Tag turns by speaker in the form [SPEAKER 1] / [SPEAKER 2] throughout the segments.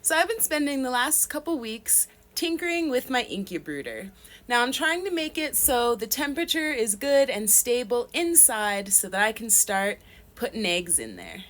[SPEAKER 1] So I've been spending the last couple weeks tinkering with my incubator. Now I'm trying to make it so the temperature is good and stable inside so that I can start putting eggs in there.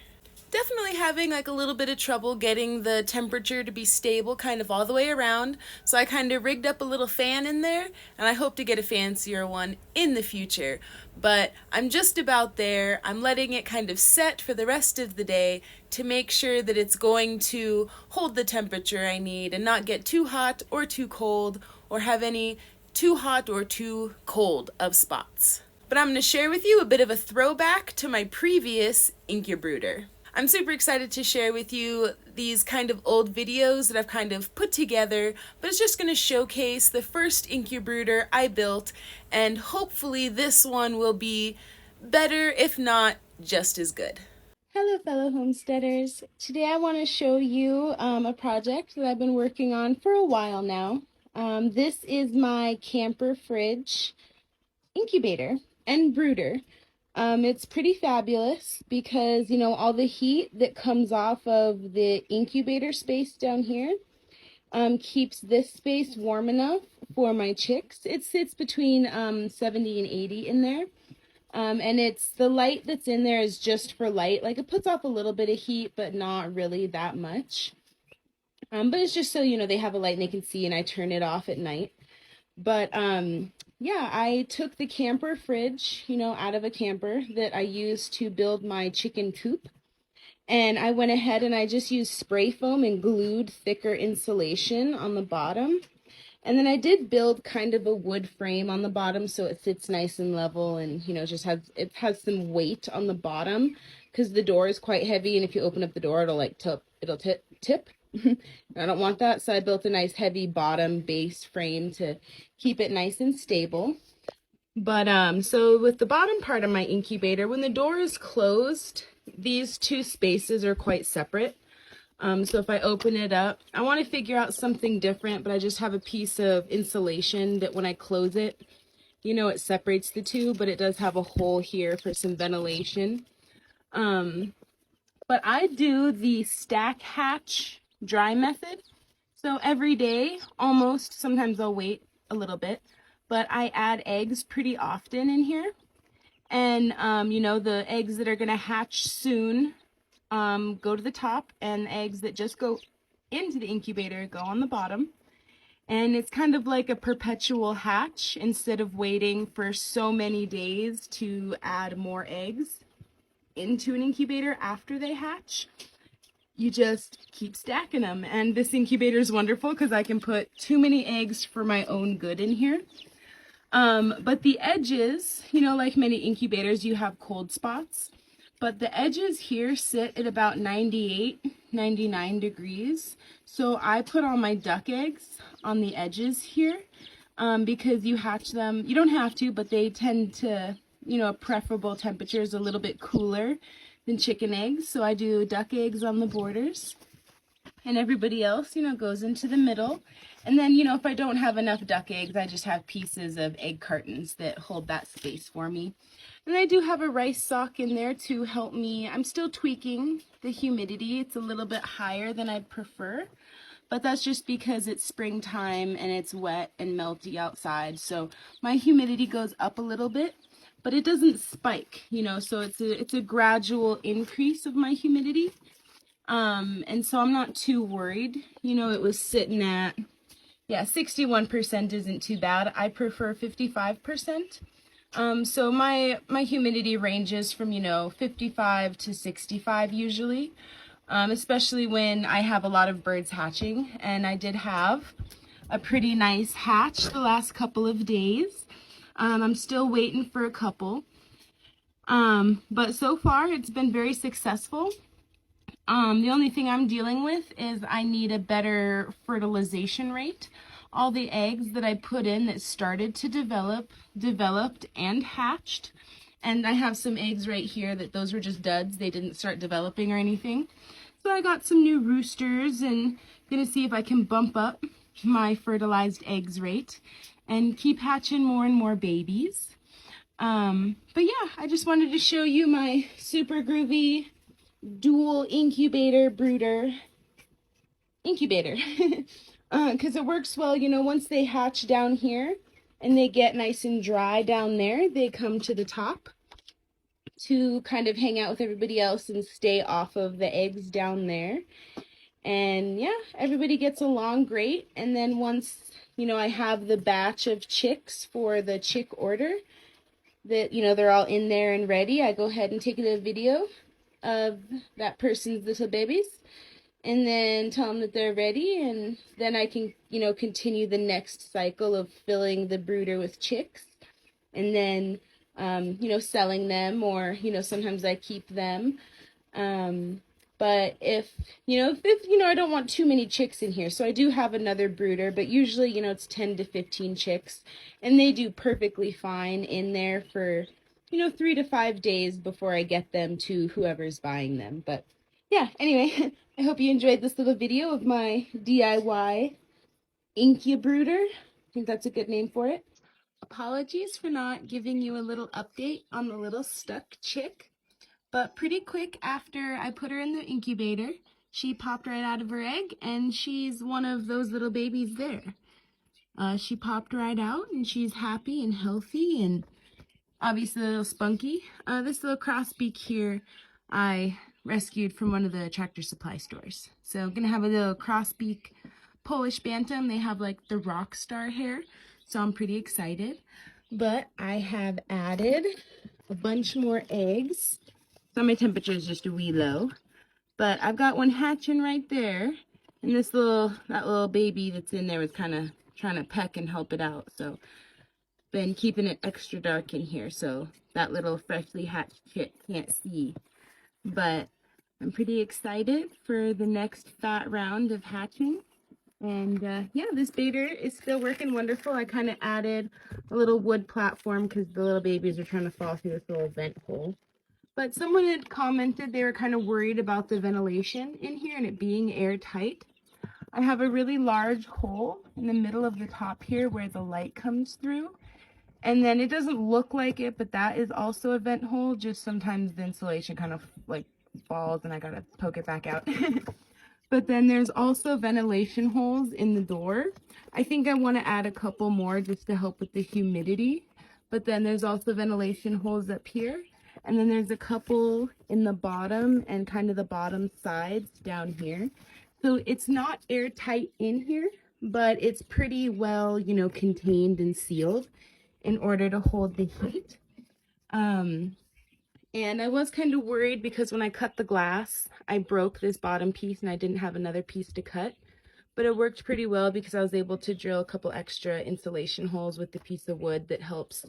[SPEAKER 1] Definitely having like a little bit of trouble getting the temperature to be stable kind of all the way around, so I kind of rigged up a little fan in there, and I hope to get a fancier one in the future. But I'm just about there. I'm letting it kind of set for the rest of the day to make sure that it's going to hold the temperature I need and not get too hot or too cold or have any too hot or too cold of spots. But I'm going to share with you a bit of a throwback to my previous incubator. I'm super excited to share with you these kind of old videos that I've kind of put together, but it's just going to showcase the first incubator I built, and hopefully this one will be better, if not just as good. Hello fellow homesteaders. Today I want to show you a project that I've been working on for a while now. This is my camper fridge incubator and brooder. It's pretty fabulous because, all the heat that comes off of the incubator space down here keeps this space warm enough for my chicks. It sits between 70 and 80 in there. And it's the light that's in there is just for light. Like, it puts off a little bit of heat, but not really that much. But it's just so, they have a light and they can see, and I turn it off at night. But yeah, I took the camper fridge, out of a camper that I used to build my chicken coop. And I went ahead and I just used spray foam and glued thicker insulation on the bottom. And then I did build kind of a wood frame on the bottom so it sits nice and level, and it has some weight on the bottom because the door is quite heavy, and if you open up the door it'll tip. I don't want that, so I built a nice heavy bottom base frame to keep it nice and stable. But so with the bottom part of my incubator, when the door is closed, these two spaces are quite separate. So if I open it up, I want to figure out something different, but I just have a piece of insulation that when I close it, it separates the two, but it does have a hole here for some ventilation. But I do the stack hatch dry method. So every day, almost, sometimes I'll wait a little bit, but I add eggs pretty often in here. And, the eggs that are going to hatch soon go to the top, and eggs that just go into the incubator go on the bottom. And it's kind of like a perpetual hatch instead of waiting for so many days to add more eggs into an incubator after they hatch. You just keep stacking them, and this incubator is wonderful because I can put too many eggs for my own good in here. But the edges, like many incubators, you have cold spots, but the edges here sit at about 98, 99 degrees. So I put all my duck eggs on the edges here because you hatch them, you don't have to, but they tend to, a preferable temperature is a little bit cooler than chicken eggs. So I do duck eggs on the borders, and everybody else, goes into the middle. And then, if I don't have enough duck eggs, I just have pieces of egg cartons that hold that space for me. And I do have a rice sock in there to help me. I'm still tweaking the humidity. It's a little bit higher than I'd prefer, but that's just because it's springtime and it's wet and melty outside. So my humidity goes up a little bit, but it doesn't spike, so it's a gradual increase of my humidity. And so I'm not too worried. It was sitting at, 61% isn't too bad. I prefer 55%. So my humidity ranges from, 55 to 65 usually, especially when I have a lot of birds hatching. And I did have a pretty nice hatch the last couple of days. I'm still waiting for a couple. But so far it's been very successful. The only thing I'm dealing with is I need a better fertilization rate. All the eggs that I put in that started to developed and hatched. And I have some eggs right here that those were just duds. They didn't start developing or anything. So I got some new roosters and gonna see if I can bump up my fertilized eggs rate and keep hatching more and more babies. But yeah, I just wanted to show you my super groovy dual incubator brooder incubator. Because it works well, you know, once they hatch down here and they get nice and dry down there, they come to the top to kind of hang out with everybody else and stay off of the eggs down there. And yeah, everybody gets along great. And then once, you know, I have the batch of chicks for the chick order, that, you know, they're all in there and ready, I go ahead and take a video of that person's little babies and then tell them that they're ready, and then I can, you know, continue the next cycle of filling the brooder with chicks, and then you know, selling them, or, you know, sometimes I keep them. But if, you know, if, you know, I don't want too many chicks in here, so I do have another brooder, but usually, you know, it's 10 to 15 chicks, and they do perfectly fine in there for, you know, 3 to 5 days before I get them to whoever's buying them. But yeah, anyway, I hope you enjoyed this little video of my DIY incubator. I think that's a good name for it. Apologies for not giving you a little update on the little stuck chick, but pretty quick after I put her in the incubator, she popped right out of her egg, and she's one of those little babies there. She popped right out, and she's happy and healthy and obviously a little spunky. This little crossbeak here I rescued from one of the Tractor Supply stores. So I'm gonna have a little crossbeak Polish Bantam. They have like the rock star hair, so I'm pretty excited. But I have added a bunch more eggs. So my temperature is just a wee low. But I've got one hatching right there. And this that little baby that's in there was kind of trying to peck and help it out. So been keeping it extra dark in here so that little freshly hatched chick can't see. But I'm pretty excited for the next fat round of hatching. And yeah, this baiter is still working wonderful. I kind of added a little wood platform because the little babies are trying to fall through this little vent hole. But someone had commented they were kind of worried about the ventilation in here and it being airtight. I have a really large hole in the middle of the top here where the light comes through. And then it doesn't look like it, but that is also a vent hole. Just sometimes the insulation kind of like falls and I gotta poke it back out. But then there's also ventilation holes in the door. I think I want to add a couple more just to help with the humidity. But then there's also ventilation holes up here. And then there's a couple in the bottom and kind of the bottom sides down here. So it's not airtight in here, but it's pretty well, you know, contained and sealed in order to hold the heat. And I was kind of worried because when I cut the glass, I broke this bottom piece and I didn't have another piece to cut. But it worked pretty well because I was able to drill a couple extra insulation holes with the piece of wood that helps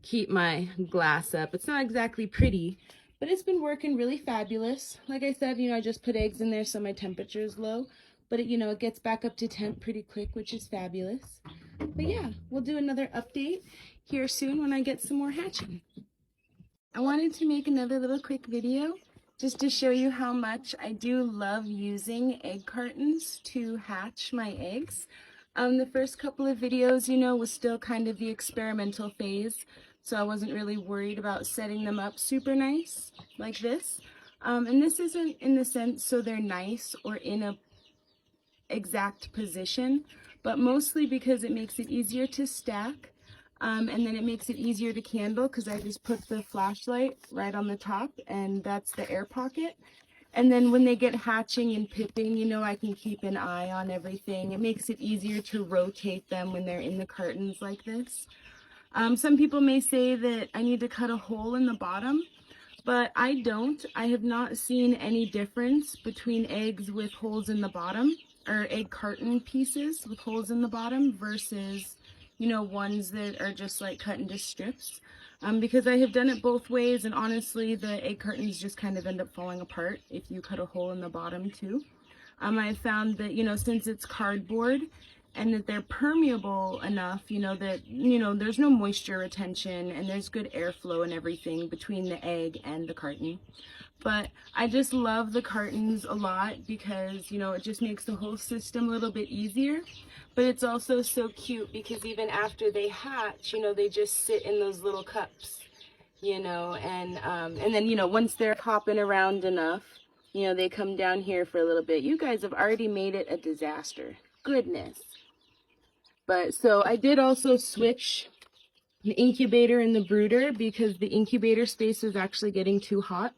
[SPEAKER 1] keep my glass up. It's not exactly pretty, but it's been working really fabulous. Like I said, you know, I just put eggs in there so my temperature is low. But it, you know, it gets back up to temp pretty quick, which is fabulous. But yeah, we'll do another update here soon when I get some more hatching. I wanted to make another little quick video just to show you how much I do love using egg cartons to hatch my eggs. The first couple of videos, you know, was still kind of the experimental phase, so I wasn't really worried about setting them up super nice like this. And this isn't in the sense so they're nice or in a exact position, but mostly because it makes it easier to stack, and then it makes it easier to candle because I just put the flashlight right on the top and that's the air pocket. And then when they get hatching and pipping, you know, I can keep an eye on everything. It makes it easier to rotate them when they're in the cartons like this. Some people may say that I need to cut a hole in the bottom, but I don't. I have not seen any difference between eggs with holes in the bottom, or egg carton pieces with holes in the bottom versus, you know, ones that are just like cut into strips. Because I have done it both ways, and honestly the egg cartons just kind of end up falling apart if you cut a hole in the bottom too. I found that, you know, since it's cardboard and that they're permeable enough, you know, that, you know, there's no moisture retention and there's good airflow and everything between the egg and the carton. But I just love the cartons a lot because, you know, it just makes the whole system a little bit easier. But it's also so cute because even after they hatch, you know, they just sit in those little cups, you know, and then, you know, once they're hopping around enough, you know, they come down here for a little bit. You guys have already made it a disaster. Goodness. But so I did also switch the incubator and the brooder because the incubator space was actually getting too hot.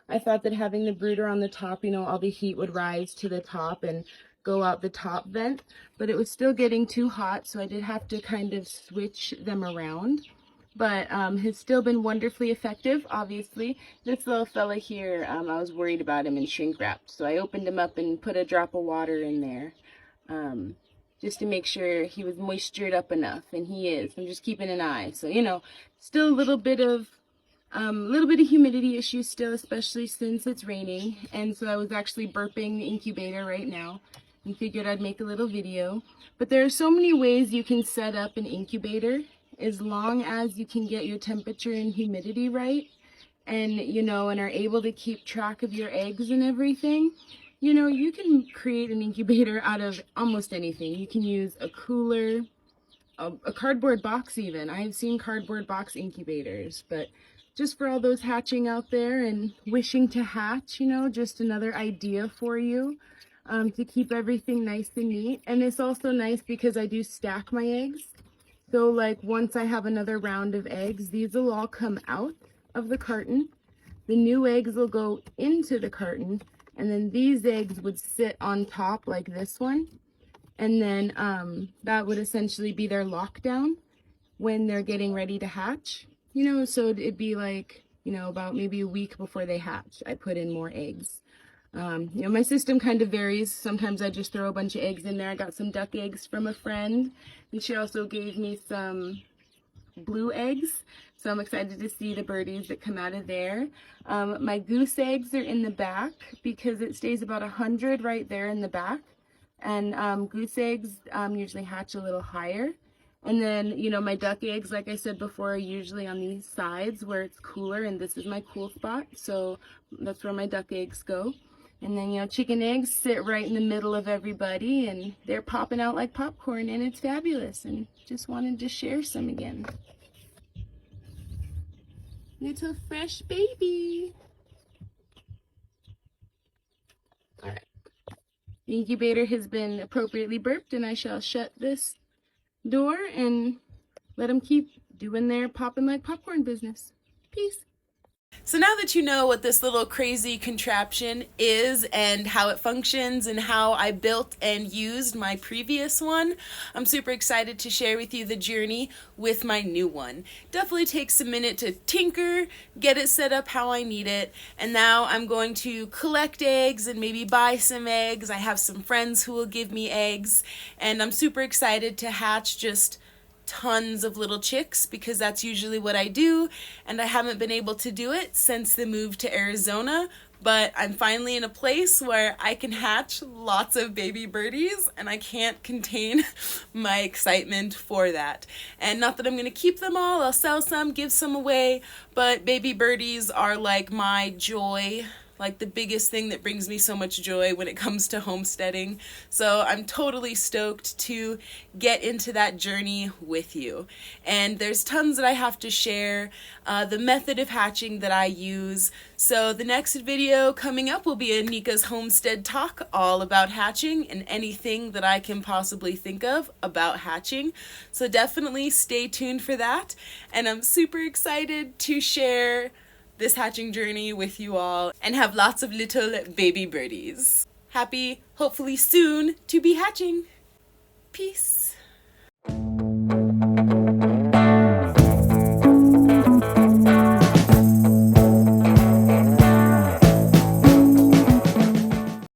[SPEAKER 1] I thought that having the brooder on the top, you know, all the heat would rise to the top and go out the top vent, but it was still getting too hot, so I did have to kind of switch them around. But has still been wonderfully effective, obviously. This little fella here, I was worried about him in shrink wrap, so I opened him up and put a drop of water in there. Just to make sure he was moistured up enough, and he is. I'm just keeping an eye. So, you know, still a little bit of humidity issues still, especially since it's raining. And so I was actually burping the incubator right now and figured I'd make a little video. But there are so many ways you can set up an incubator as long as you can get your temperature and humidity right, and, you know, and are able to keep track of your eggs and everything. You know, you can create an incubator out of almost anything. You can use a cooler, a cardboard box even. I have seen cardboard box incubators, but just for all those hatching out there and wishing to hatch, you know, just another idea for you to keep everything nice and neat. And it's also nice because I do stack my eggs. So like once I have another round of eggs, these will all come out of the carton. The new eggs will go into the carton, and then these eggs would sit on top like this one. And then that would essentially be their lockdown when they're getting ready to hatch. You know, so it'd be like, you know, about maybe a week before they hatch, I put in more eggs. You know, my system kind of varies. Sometimes I just throw a bunch of eggs in there. I got some duck eggs from a friend, and she also gave me some blue eggs. So I'm excited to see the birdies that come out of there. My goose eggs are in the back because it stays about 100 right there in the back. And goose eggs usually hatch a little higher. And then, you know, my duck eggs, like I said before, are usually on these sides where it's cooler, and this is my cool spot. So that's where my duck eggs go. And then, you know, chicken eggs sit right in the middle of everybody, and they're popping out like popcorn, and it's fabulous. And just wanted to share some again. Little fresh baby. All right. The incubator has been appropriately burped, and I shall shut this door and let them keep doing their popping like popcorn business. Peace. So now that you know what this little crazy contraption is and how it functions and how I built and used my previous one, I'm super excited to share with you the journey with my new one. Definitely takes a minute to tinker, get it set up how I need it, and now I'm going to collect eggs and maybe buy some eggs. I have some friends who will give me eggs, and I'm super excited to hatch just tons of little chicks because that's usually what I do, and I haven't been able to do it since the move to Arizona, but I'm finally in a place where I can hatch lots of baby birdies, and I can't contain my excitement for that. And not that I'm going to keep them all, I'll sell some, give some away, but baby birdies are like my joy, like the biggest thing that brings me so much joy when it comes to homesteading. So I'm totally stoked to get into that journey with you. And there's tons that I have to share, the method of hatching that I use. So the next video coming up will be a Neka's Homestead talk all about hatching and anything that I can possibly think of about hatching. So definitely stay tuned for that. And I'm super excited to share this hatching journey with you all and have lots of little baby birdies. Happy, hopefully soon, to be hatching. Peace.